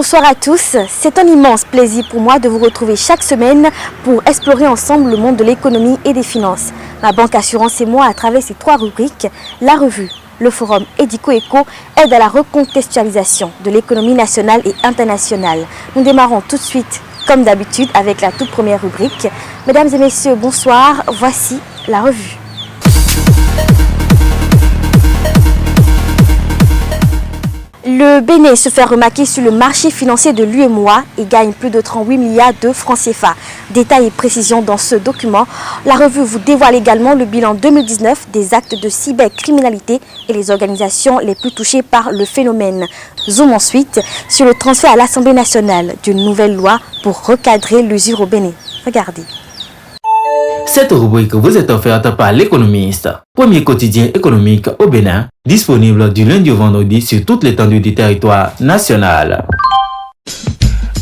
Bonsoir à tous, c'est un immense plaisir pour moi de vous retrouver chaque semaine pour explorer ensemble le monde de l'économie et des finances. Ma banque assurance et moi, à travers ces 3 rubriques, la revue, le forum Edico-Eco aide à la recontextualisation de l'économie nationale et internationale. Nous démarrons tout de suite, comme d'habitude, avec la toute première rubrique. Mesdames et messieurs, bonsoir, voici la revue. Le Bénin se fait remarquer sur le marché financier de l'UEMOA et gagne plus de 38 milliards de francs CFA. Détails et précisions dans ce document. La revue vous dévoile également le bilan 2019 des actes de cybercriminalité et les organisations les plus touchées par le phénomène. Zoom ensuite sur le transfert à l'Assemblée nationale d'une nouvelle loi pour recadrer l'usure au Bénin. Regardez. Cette rubrique vous est offerte par l'Économiste, premier quotidien économique au Bénin, disponible du lundi au vendredi sur toute l'étendue du territoire national.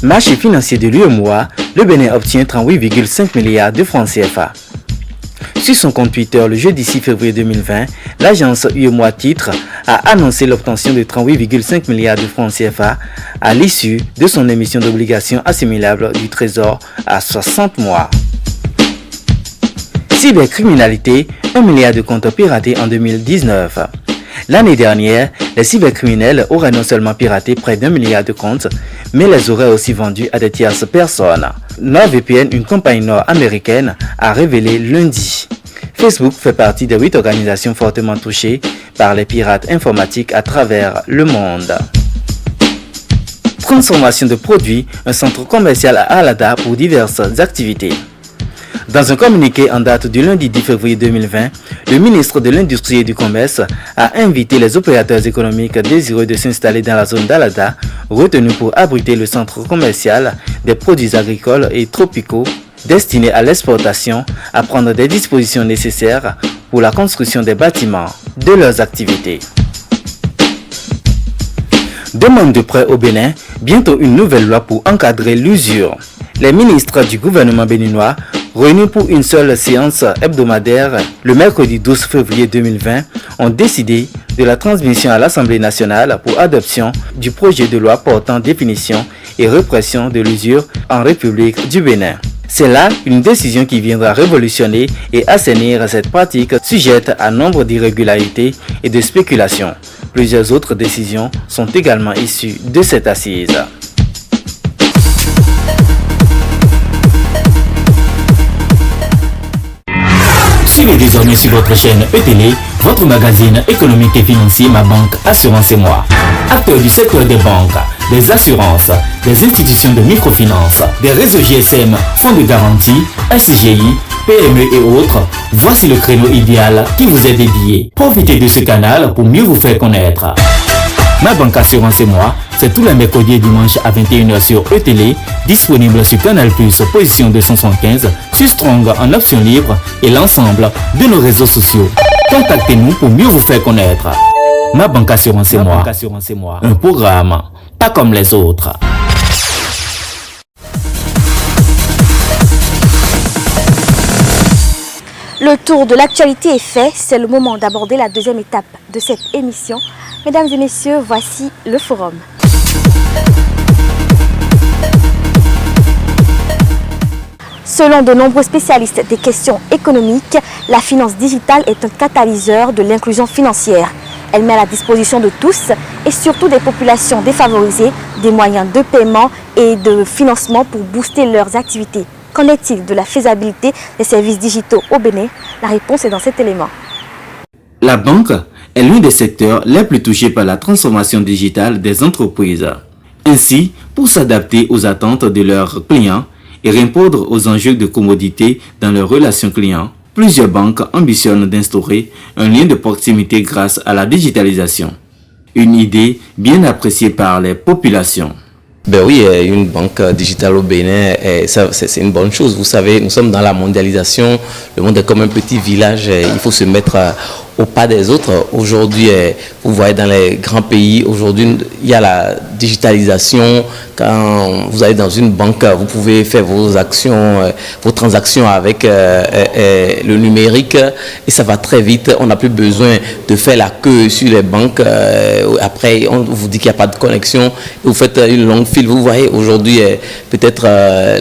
Marché financier de l'UEMOA, le Bénin obtient 38,5 milliards de francs CFA. Sur son compte Twitter le jeudi 6 février 2020, l'agence UEMOA Titres a annoncé l'obtention de 38,5 milliards de francs CFA à l'issue de son émission d'obligations assimilables du Trésor à 60 mois. Cybercriminalité, 1 milliard de comptes piratés en 2019. L'année dernière, les cybercriminels auraient non seulement piraté près d'1 milliard de comptes, mais les auraient aussi vendus à des tierces personnes. NordVPN, une compagnie nord-américaine, a révélé lundi. Facebook fait partie des 8 organisations fortement touchées par les pirates informatiques à travers le monde. Transformation de produits, un centre commercial à Alada pour diverses activités. Dans un communiqué en date du lundi 10 février 2020, le ministre de l'Industrie et du Commerce a invité les opérateurs économiques désireux de s'installer dans la zone d'Alada, retenue pour abriter le centre commercial des produits agricoles et tropicaux destinés à l'exportation, à prendre des dispositions nécessaires pour la construction des bâtiments de leurs activités. Demande de prêt au Bénin, bientôt une nouvelle loi pour encadrer l'usure. Les ministres du gouvernement béninois, réunis pour une seule séance hebdomadaire le mercredi 12 février 2020, ont décidé de la transmission à l'Assemblée nationale pour adoption du projet de loi portant définition et répression de l'usure en République du Bénin. C'est là une décision qui viendra révolutionner et assainir cette pratique sujette à nombre d'irrégularités et de spéculations. Plusieurs autres décisions sont également issues de cette assise. Suivez désormais sur votre chaîne ETélé, votre magazine économique et financier Ma Banque Assurance et Moi. Acteurs du secteur des banques, des assurances, des institutions de microfinance, des réseaux GSM, fonds de garantie, SCGI, PME et autres, voici le créneau idéal qui vous est dédié. Profitez de ce canal pour mieux vous faire connaître. Ma Banque Assurance et Moi, c'est tous les mercredis et dimanches à 21h sur ETélé, disponible sur Canal+, position 275, sur Strong en option libre et l'ensemble de nos réseaux sociaux. Contactez-nous pour mieux vous faire connaître. Ma Banque Assurance et Moi, un programme pas comme les autres. Le tour de l'actualité est fait, c'est le moment d'aborder la deuxième étape de cette émission. Mesdames et messieurs, voici le forum. Selon de nombreux spécialistes des questions économiques, la finance digitale est un catalyseur de l'inclusion financière. Elle met à la disposition de tous et surtout des populations défavorisées des moyens de paiement et de financement pour booster leurs activités. Qu'en est-il de la faisabilité des services digitaux au Bénin? La réponse est dans cet élément. La banque est l'un des secteurs les plus touchés par la transformation digitale des entreprises. Ainsi, pour s'adapter aux attentes de leurs clients et répondre aux enjeux de commodité dans leurs relations clients, plusieurs banques ambitionnent d'instaurer un lien de proximité grâce à la digitalisation. Une idée bien appréciée par les populations. Ben oui, une banque digitale au Bénin, c'est une bonne chose. Vous savez, nous sommes dans la mondialisation, le monde est comme un petit village, il faut se mettre au pas des autres. Aujourd'hui, vous voyez dans les grands pays, aujourd'hui, il y a la digitalisation. Quand vous allez dans une banque, vous pouvez faire vos actions, vos transactions avec le numérique et ça va très vite. On n'a plus besoin de faire la queue sur les banques. Après, on vous dit qu'il n'y a pas de connexion et vous faites une longue file. Vous voyez aujourd'hui, peut-être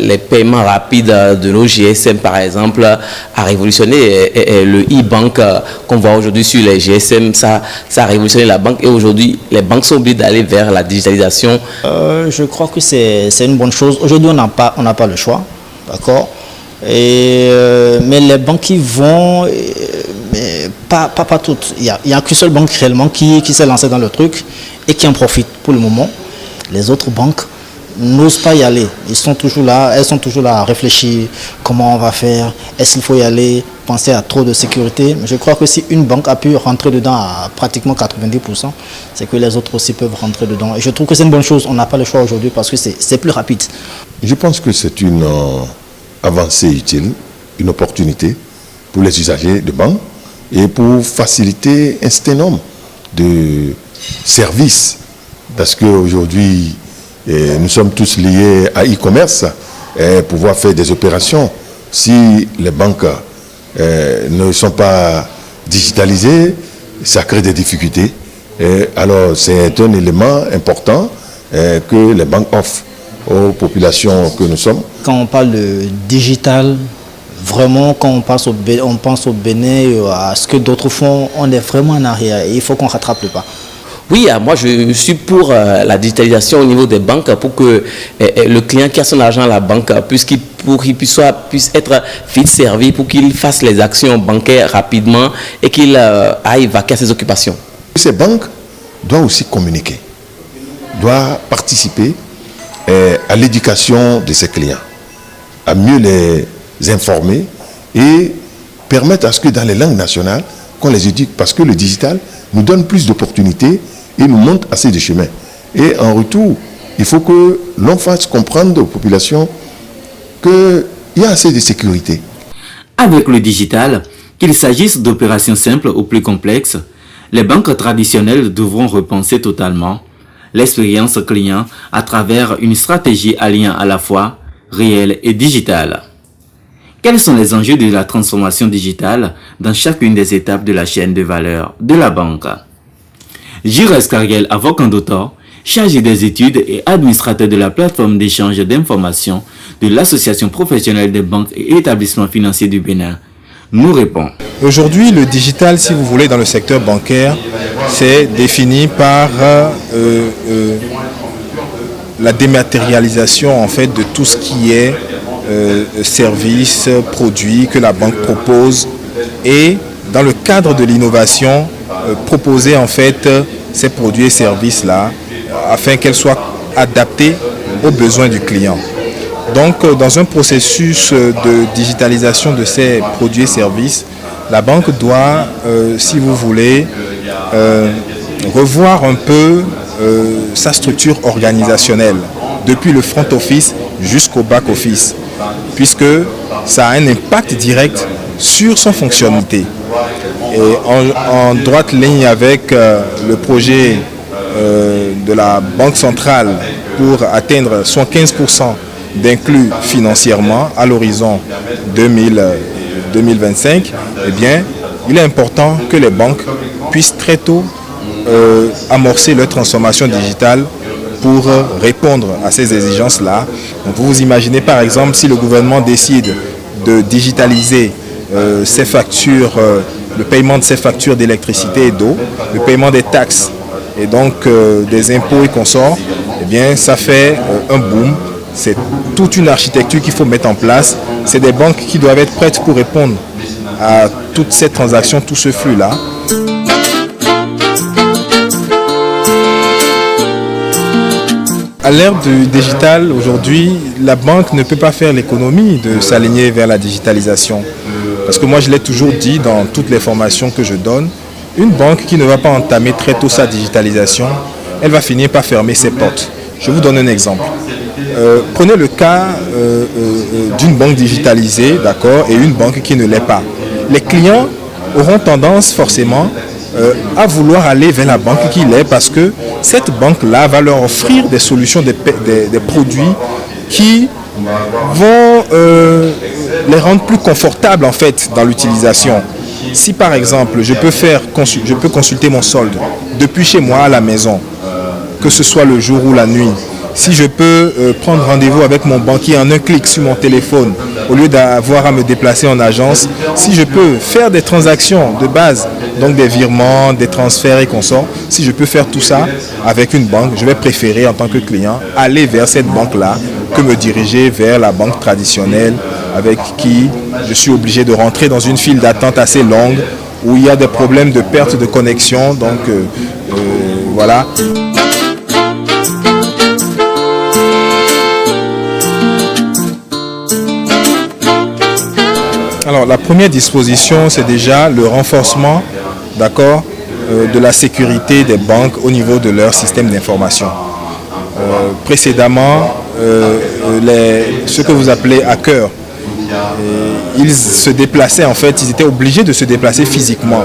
les paiements rapides de nos GSM, par exemple, a révolutionné le e-bank qu'on voit aujourd'hui sur les GSM. Ça a révolutionné la banque et aujourd'hui, les banques sont obligées d'aller vers la digitalisation. Je crois que c'est une bonne chose. Aujourd'hui, on n'a pas le choix, d'accord. Mais les banques qui vont, mais pas toutes. Il y a qu'une seule banque réellement qui s'est lancée dans le truc et qui en profite pour le moment. Les autres banques n'osent pas y aller. Elles sont toujours là à réfléchir comment on va faire, est-ce qu'il faut y aller, penser à trop de sécurité. Mais je crois que si une banque a pu rentrer dedans à pratiquement 90%, c'est que les autres aussi peuvent rentrer dedans. Et je trouve que c'est une bonne chose. On n'a pas le choix aujourd'hui parce que c'est plus rapide. Je pense que c'est une avancée utile, une opportunité pour les usagers de banque et pour faciliter un certain nombre de services. Parce qu'aujourd'hui, nous sommes tous liés à e-commerce et pouvoir faire des opérations. Si les banques ne sont pas digitalisées, ça crée des difficultés. Alors c'est un élément important que les banques offrent aux populations que nous sommes. Quand on parle de digital, vraiment quand on pense au Bénin, à ce que d'autres font, on est vraiment en arrière et il faut qu'on rattrape le pas. Oui, moi je suis pour la digitalisation au niveau des banques pour que le client qui a son argent à la banque puisse être vite servi, pour qu'il fasse les actions bancaires rapidement et qu'il aille vaquer à ses occupations. Ces banques doivent aussi communiquer, doivent participer à l'éducation de ses clients, à mieux les informer et permettre à ce que dans les langues nationales, qu'on les éduque, parce que le digital nous donne plus d'opportunités et nous montre assez de chemin. Et en retour, il faut que l'on fasse comprendre aux populations qu'il y a assez de sécurité. Avec le digital, qu'il s'agisse d'opérations simples ou plus complexes, les banques traditionnelles devront repenser totalement l'expérience client à travers une stratégie alliant à la fois réelle et digitale. Quels sont les enjeux de la transformation digitale dans chacune des étapes de la chaîne de valeur de la banque? Gilles Escarguel, avocat d'auteur, chargé des études et administrateur de la plateforme d'échange d'informations de l'Association professionnelle des banques et établissements financiers du Bénin, nous répond. Aujourd'hui, le digital, si vous voulez, dans le secteur bancaire, c'est défini par la dématérialisation en fait de tout ce qui est services, produits que la banque propose et dans le cadre de l'innovation, proposer en fait ces produits et services là afin qu'elles soient adaptées aux besoins du client. Donc dans un processus de digitalisation de ces produits et services, la banque doit, si vous voulez, revoir un peu sa structure organisationnelle, depuis le front office jusqu'au back office, puisque ça a un impact direct sur son fonctionnalité. Et en droite ligne avec le projet de la Banque centrale pour atteindre 75% d'inclus financièrement à l'horizon 2025, eh bien, il est important que les banques puissent très tôt amorcer leur transformation digitale pour répondre à ces exigences-là. Donc vous imaginez par exemple si le gouvernement décide de digitaliser ces factures, le paiement de ces factures d'électricité et d'eau, le paiement des taxes et donc des impôts et consorts, eh bien ça fait un boom. C'est toute une architecture qu'il faut mettre en place. C'est des banques qui doivent être prêtes pour répondre à toutes ces transactions, tout ce flux-là. À l'ère du digital, aujourd'hui, la banque ne peut pas faire l'économie de s'aligner vers la digitalisation. Parce que moi, je l'ai toujours dit dans toutes les formations que je donne, une banque qui ne va pas entamer très tôt sa digitalisation, elle va finir par fermer ses portes. Je vous donne un exemple. Prenez le cas d'une banque digitalisée, d'accord, et une banque qui ne l'est pas. Les clients auront tendance forcément à vouloir aller vers la banque qu'il est, parce que cette banque-là va leur offrir des solutions, des produits qui vont les rendre plus confortables en fait dans l'utilisation. Si par exemple je peux consulter mon solde depuis chez moi à la maison, que ce soit le jour ou la nuit, si je peux prendre rendez-vous avec mon banquier en un clic sur mon téléphone au lieu d'avoir à me déplacer en agence, si je peux faire des transactions de base, donc des virements, des transferts et consorts, si je peux faire tout ça avec une banque, je vais préférer en tant que client aller vers cette banque-là que me diriger vers la banque traditionnelle avec qui je suis obligé de rentrer dans une file d'attente assez longue où il y a des problèmes de perte de connexion. Donc voilà. Alors la première disposition, c'est déjà le renforcement, d'accord, de la sécurité des banques au niveau de leur système d'information. Précédemment, ce que vous appelez hackers, ils se déplaçaient en fait, ils étaient obligés de se déplacer physiquement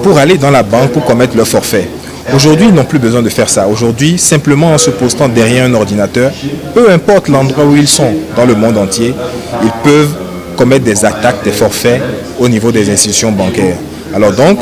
pour aller dans la banque pour commettre leur forfait. Aujourd'hui, ils n'ont plus besoin de faire ça. Aujourd'hui, simplement en se postant derrière un ordinateur, peu importe l'endroit où ils sont dans le monde entier, ils peuvent commettre des attaques, des forfaits au niveau des institutions bancaires. Alors donc,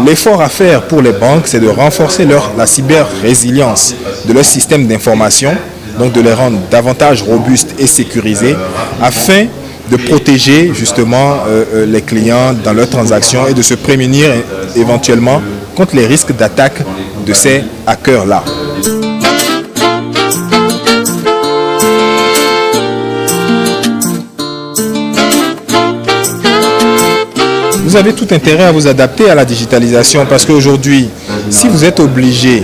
l'effort à faire pour les banques, c'est de renforcer la cyber-résilience de leur système d'information, donc de les rendre davantage robustes et sécurisés, afin de protéger justement les clients dans leurs transactions et de se prémunir éventuellement contre les risques d'attaque de ces hackers-là. Vous avez tout intérêt à vous adapter à la digitalisation, parce qu'aujourd'hui, si vous êtes obligé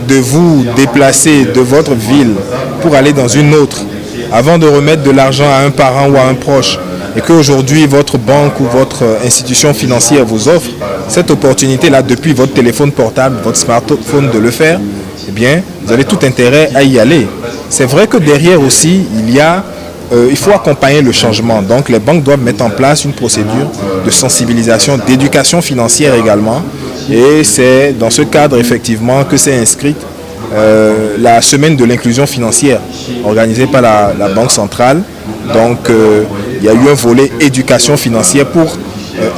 de vous déplacer de votre ville pour aller dans une autre, avant de remettre de l'argent à un parent ou à un proche, et qu'aujourd'hui votre banque ou votre institution financière vous offre cette opportunité-là depuis votre téléphone portable, votre smartphone de le faire, eh bien, vous avez tout intérêt à y aller. C'est vrai que derrière aussi, il faut accompagner le changement. Donc les banques doivent mettre en place une procédure de sensibilisation, d'éducation financière également. Et c'est dans ce cadre effectivement que s'est inscrite la semaine de l'inclusion financière organisée par la Banque centrale. Donc il y a eu un volet éducation financière pour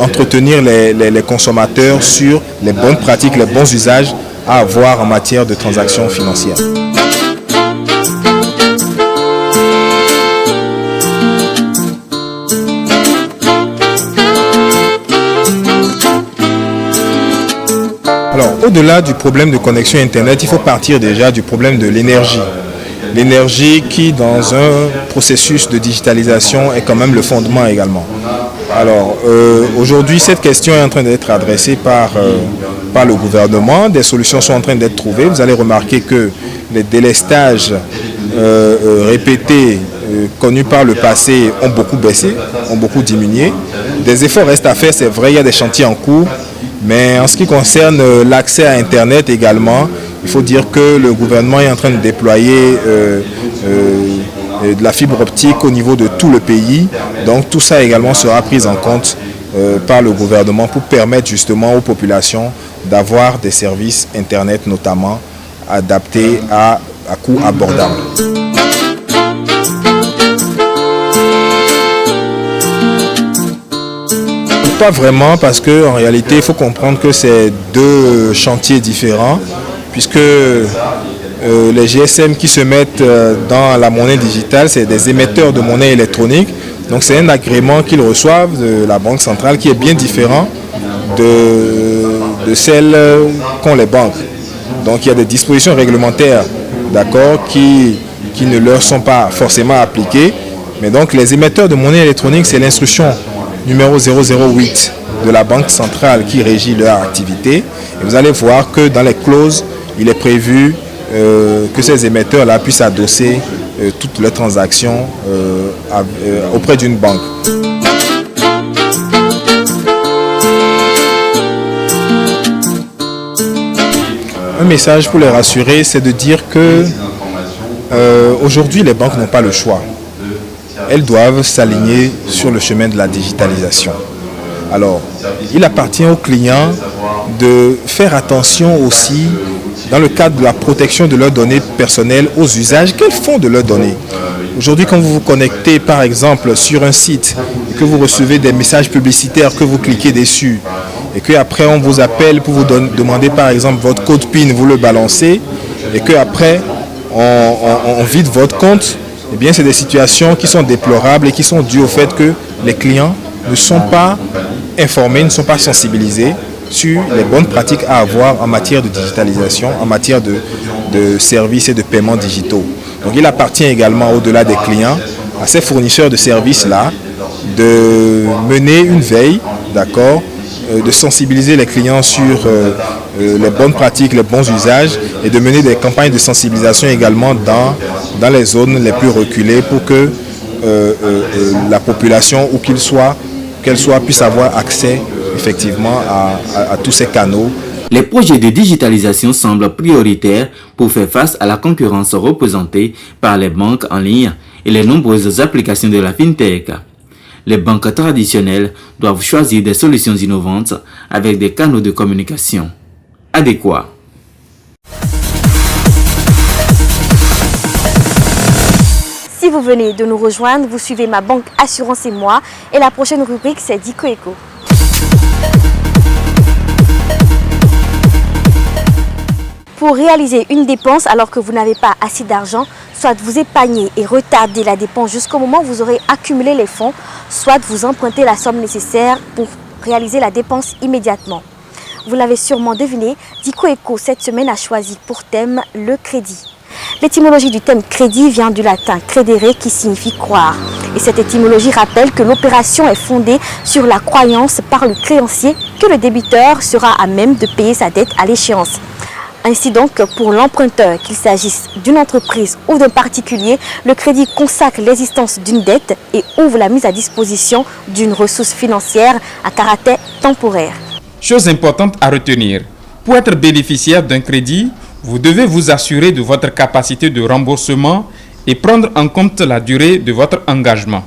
entretenir les consommateurs sur les bonnes pratiques, les bons usages à avoir en matière de transactions financières. Alors, au-delà du problème de connexion Internet, il faut partir déjà du problème de l'énergie. L'énergie qui, dans un processus de digitalisation, est quand même le fondement également. Alors, aujourd'hui, cette question est en train d'être adressée par le gouvernement. Des solutions sont en train d'être trouvées. Vous allez remarquer que les délestages répétés connus par le passé ont beaucoup baissé, ont beaucoup diminué. Des efforts restent à faire, c'est vrai, il y a des chantiers en cours. Mais en ce qui concerne l'accès à Internet également, il faut dire que le gouvernement est en train de déployer de la fibre optique au niveau de tout le pays. Donc tout ça également sera pris en compte par le gouvernement pour permettre justement aux populations d'avoir des services Internet notamment adaptés à coût abordable. Pas vraiment, parce qu'en réalité, il faut comprendre que c'est deux chantiers différents, puisque les GSM qui se mettent dans la monnaie digitale, c'est des émetteurs de monnaie électronique. Donc c'est un agrément qu'ils reçoivent de la Banque centrale qui est bien différent de celle qu'ont les banques. Donc il y a des dispositions réglementaires, d'accord, qui ne leur sont pas forcément appliquées. Mais donc les émetteurs de monnaie électronique, c'est l'instruction numéro 008 de la Banque centrale qui régit leur activité. Et vous allez voir que dans les clauses, il est prévu que ces émetteurs-là puissent adosser toutes leurs transactions auprès d'une banque. Un message pour les rassurer, c'est de dire que aujourd'hui, les banques n'ont pas le choix. Elles doivent s'aligner sur le chemin de la digitalisation. Alors, il appartient aux clients de faire attention aussi dans le cadre de la protection de leurs données personnelles aux usages qu'elles font de leurs données. Aujourd'hui, quand vous vous connectez par exemple sur un site et que vous recevez des messages publicitaires, que vous cliquez dessus et qu'après on vous appelle pour vous demander par exemple votre code PIN, vous le balancez et qu'après on vide votre compte, eh bien c'est des situations qui sont déplorables et qui sont dues au fait que les clients ne sont pas informés, ne sont pas sensibilisés sur les bonnes pratiques à avoir en matière de digitalisation, en matière de services et de paiements digitaux. Donc il appartient également, au-delà des clients, à ces fournisseurs de services-là de mener une veille, d'accord, de sensibiliser les clients sur les bonnes pratiques, les bons usages et de mener des campagnes de sensibilisation également dans les zones les plus reculées pour que la population, où qu'elle soit, puisse avoir accès effectivement à tous ces canaux. Les projets de digitalisation semblent prioritaires pour faire face à la concurrence représentée par les banques en ligne et les nombreuses applications de la FinTech. Les banques traditionnelles doivent choisir des solutions innovantes avec des canaux de communication adéquats. Si vous venez de nous rejoindre, vous suivez Ma Banque Assurance et moi et la prochaine rubrique c'est Dikoeko. Pour réaliser une dépense alors que vous n'avez pas assez d'argent, soit vous épargnez et retardez la dépense jusqu'au moment où vous aurez accumulé les fonds, soit vous empruntez la somme nécessaire pour réaliser la dépense immédiatement. Vous l'avez sûrement deviné, Dikoeko cette semaine a choisi pour thème le crédit. L'étymologie du thème crédit vient du latin credere qui signifie croire. Et cette étymologie rappelle que l'opération est fondée sur la croyance par le créancier que le débiteur sera à même de payer sa dette à l'échéance. Ainsi donc, pour l'emprunteur, qu'il s'agisse d'une entreprise ou d'un particulier, le crédit consacre l'existence d'une dette et ouvre la mise à disposition d'une ressource financière à caractère temporaire. Chose importante à retenir, pour être bénéficiaire d'un crédit, vous devez vous assurer de votre capacité de remboursement et prendre en compte la durée de votre engagement.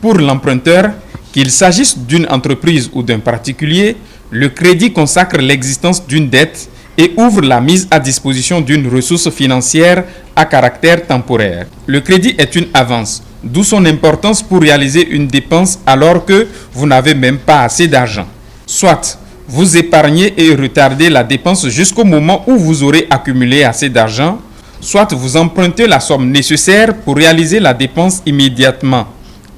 Pour l'emprunteur, qu'il s'agisse d'une entreprise ou d'un particulier, le crédit consacre l'existence d'une dette et ouvre la mise à disposition d'une ressource financière à caractère temporaire. Le crédit est une avance, d'où son importance pour réaliser une dépense alors que vous n'avez même pas assez d'argent. Soit vous épargnez et retardez la dépense jusqu'au moment où vous aurez accumulé assez d'argent, soit vous empruntez la somme nécessaire pour réaliser la dépense immédiatement.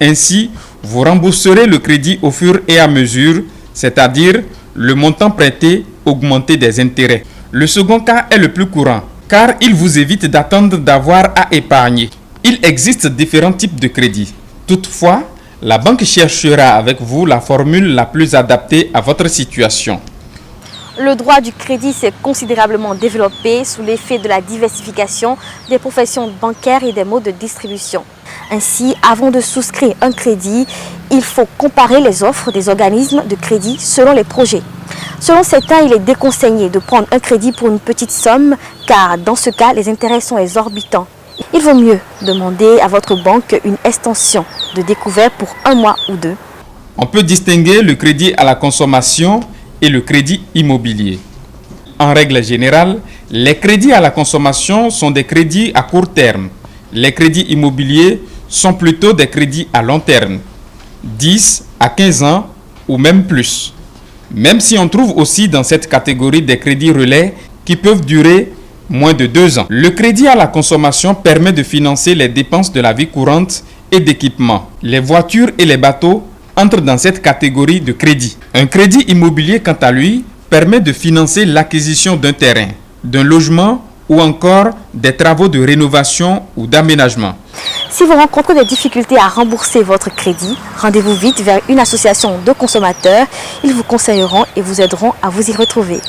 Ainsi, vous rembourserez le crédit au fur et à mesure, c'est-à-dire le montant prêté augmenter des intérêts. Le second cas est le plus courant, car il vous évite d'attendre d'avoir à épargner. Il existe différents types de crédits. Toutefois, la banque cherchera avec vous la formule la plus adaptée à votre situation. Le droit du crédit s'est considérablement développé sous l'effet de la diversification des professions bancaires et des modes de distribution. Ainsi, avant de souscrire un crédit, il faut comparer les offres des organismes de crédit selon les projets. Selon certains, il est déconseillé de prendre un crédit pour une petite somme car dans ce cas, les intérêts sont exorbitants. Il vaut mieux demander à votre banque une extension de découvert pour 1 mois ou 2. On peut distinguer le crédit à la consommation et le crédit immobilier. En règle générale, les crédits à la consommation sont des crédits à court terme. Les crédits immobiliers sont plutôt des crédits à long terme, 10 à 15 ans ou même plus. Même si on trouve aussi dans cette catégorie des crédits relais qui peuvent durer moins de 2 ans. Le crédit à la consommation permet de financer les dépenses de la vie courante et d'équipement. Les voitures et les bateaux entrent dans cette catégorie de crédit. Un crédit immobilier, quant à lui, permet de financer l'acquisition d'un terrain, d'un logement ou encore des travaux de rénovation ou d'aménagement. Si vous rencontrez des difficultés à rembourser votre crédit, rendez-vous vite vers une association de consommateurs. Ils vous conseilleront et vous aideront à vous y retrouver.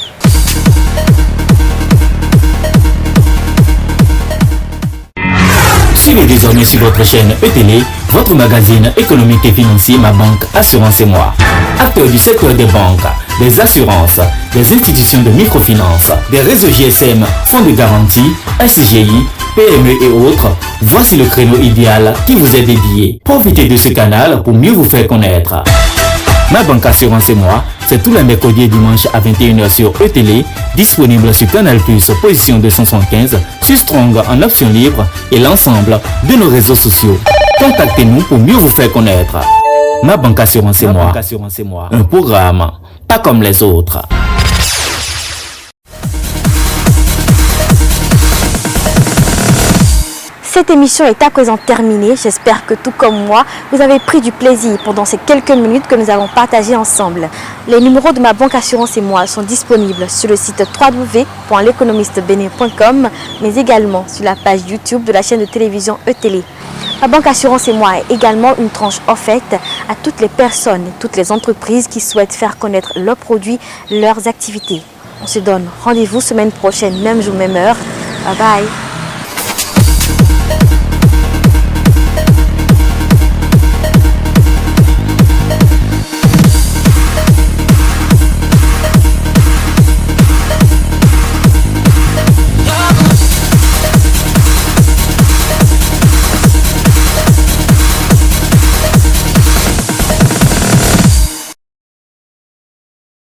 Suivez désormais sur votre chaîne ETélé, votre magazine économique et financier Ma Banque Assurance et moi. Acteurs du secteur des banques, des assurances, des institutions de microfinance, des réseaux GSM, fonds de garantie, SCGI, PME et autres, voici le créneau idéal qui vous est dédié. Profitez de ce canal pour mieux vous faire connaître. Ma banque assurance et moi, c'est tous les mercredis et dimanches à 21h sur E-Télé, disponible sur Canal+, position 275, sur Strong en option libre et l'ensemble de nos réseaux sociaux. Contactez-nous pour mieux vous faire connaître. Ma banque assurance et moi, un programme pas comme les autres. Cette émission est à présent terminée. J'espère que tout comme moi, vous avez pris du plaisir pendant ces quelques minutes que nous avons partagées ensemble. Les numéros de ma banque assurance et moi sont disponibles sur le site www.l'économistebénin.com, mais également sur la page YouTube de la chaîne de télévision E-Télé. Ma banque assurance et moi est également une tranche offerte à toutes les personnes et toutes les entreprises qui souhaitent faire connaître leurs produits, leurs activités. On se donne rendez-vous semaine prochaine, même jour, même heure. Bye bye.